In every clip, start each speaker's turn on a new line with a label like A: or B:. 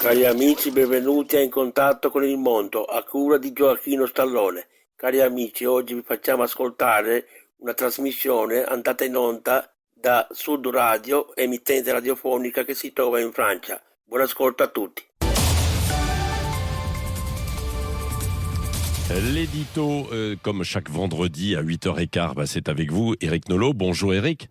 A: Cari amici, benvenuti a In Contatto con il Mondo, a cura di Gioacchino Stallone. Cari amici, oggi vi facciamo ascoltare una trasmissione andata in onda da Sud Radio, emittente radiofonica che si trova in Francia. Buon ascolto a tutti.
B: L'édito, comme chaque vendredi à 8h15, c'est avec vous, Éric Nolot. Bonjour Éric.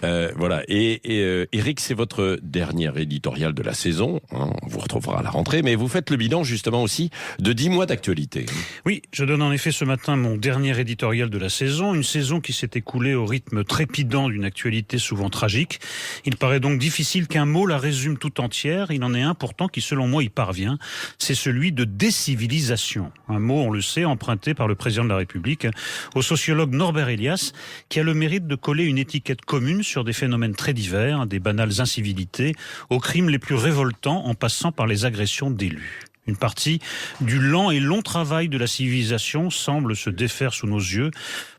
B: Voilà, et Éric, c'est votre dernier éditorial de la saison, hein, on vous retrouvera à la rentrée, mais vous faites le bilan justement aussi de 10 mois d'actualité.
C: Oui, je donne en effet ce matin mon dernier éditorial de la saison, une saison qui s'est écoulée au rythme trépidant d'une actualité souvent tragique. Il paraît donc difficile qu'un mot la résume tout entière, il en est un pourtant qui selon moi y parvient, c'est celui de décivilisation. Un mot, on le sait, emprunté par le président de la République au sociologue Norbert Elias, qui a le mérite de coller une étiquette commune sur des phénomènes très divers, des banales incivilités, aux crimes les plus révoltants en passant par les agressions d'élus. Une partie du lent et long travail de la civilisation semble se défaire sous nos yeux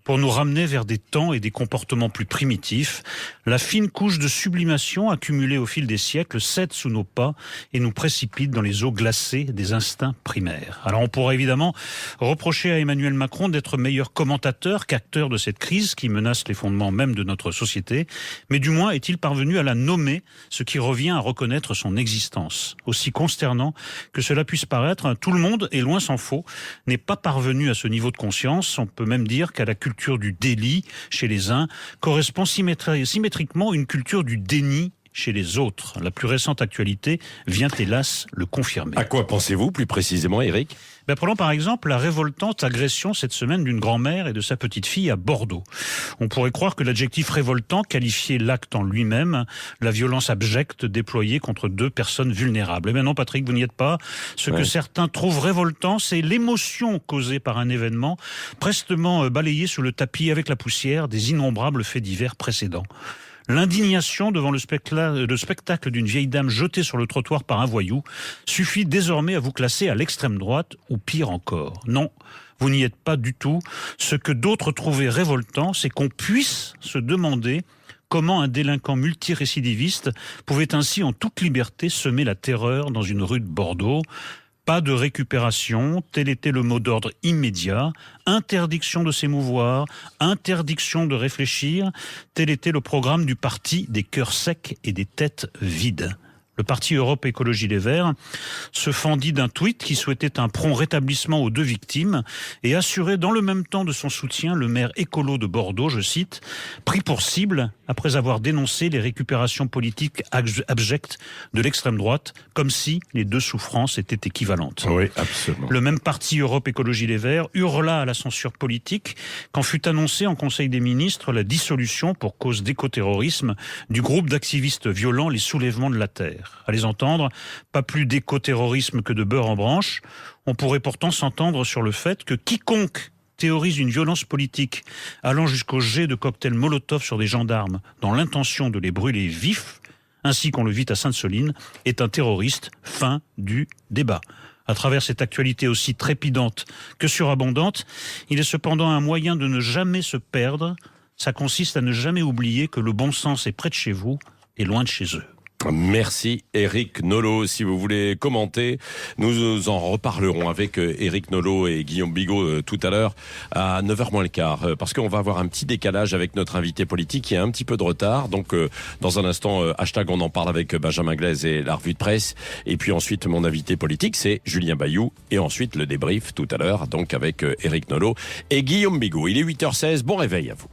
C: pour nous ramener vers des temps et des comportements plus primitifs. La fine couche de sublimation accumulée au fil des siècles cède sous nos pas et nous précipite dans les eaux glacées des instincts primaires. Alors on pourrait évidemment reprocher à Emmanuel Macron d'être meilleur commentateur qu'acteur de cette crise qui menace les fondements même de notre société, mais du moins est-il parvenu à la nommer, ce qui revient à reconnaître son existence. Aussi consternant que cela puisse paraître, tout le monde, et loin s'en faut, n'est pas parvenu à ce niveau de conscience. On peut même dire qu'à la culture du délit chez les uns correspond symétriquement une culture du déni chez les autres. La plus récente actualité vient hélas le confirmer.
B: À quoi pensez-vous plus précisément, Éric ?
C: Prenons par exemple la révoltante agression cette semaine d'une grand-mère et de sa petite-fille à Bordeaux. On pourrait croire que l'adjectif révoltant qualifiait l'acte en lui-même, la violence abjecte déployée contre deux personnes vulnérables. Eh bien non, Patrick, vous n'y êtes pas. Ce que certains trouvent révoltant, c'est l'émotion causée par un événement prestement balayé sous le tapis avec la poussière des innombrables faits divers précédents. L'indignation devant le spectacle d'une vieille dame jetée sur le trottoir par un voyou suffit désormais à vous classer à l'extrême droite ou pire encore. Non, vous n'y êtes pas du tout. Ce que d'autres trouvaient révoltant, c'est qu'on puisse se demander comment un délinquant multirécidiviste pouvait ainsi en toute liberté semer la terreur dans une rue de Bordeaux. Pas de récupération, tel était le mot d'ordre immédiat. Interdiction de s'émouvoir, interdiction de réfléchir, tel était le programme du parti des cœurs secs et des têtes vides. Le parti Europe Écologie Les Verts se fendit d'un tweet qui souhaitait un prompt rétablissement aux deux victimes et assurait dans le même temps de son soutien le maire écolo de Bordeaux, je cite, pris pour cible après avoir dénoncé les récupérations politiques abjectes de l'extrême droite, comme si les deux souffrances étaient équivalentes.
B: Oui, absolument.
C: Le même parti Europe Écologie Les Verts hurla à la censure politique quand fut annoncée en Conseil des ministres la dissolution pour cause d'écoterrorisme du groupe d'activistes violents Les Soulèvements de la Terre. À les entendre, pas plus d'écoterrorisme que de beurre en branche. On pourrait pourtant s'entendre sur le fait que quiconque théorise une violence politique allant jusqu'au jet de cocktails Molotov sur des gendarmes dans l'intention de les brûler vifs, ainsi qu'on le vit à Sainte-Soline, est un terroriste. Fin du débat. À travers cette actualité aussi trépidante que surabondante, il est cependant un moyen de ne jamais se perdre. Ça consiste à ne jamais oublier que le bon sens est près de chez vous et loin de chez eux.
B: Merci Éric Nolot. Si vous voulez commenter, nous en reparlerons avec Éric Nolot et Guillaume Bigot tout à l'heure à 9h moins le quart, parce qu'on va avoir un petit décalage avec notre invité politique qui a un petit peu de retard. Donc dans un instant, hashtag on en parle avec Benjamin Glaise et la revue de presse. Et puis ensuite, mon invité politique, c'est Julien Bayou. Et ensuite, le débrief tout à l'heure, donc avec Éric Nolot et Guillaume Bigot. Il est 8h16, bon réveil à vous.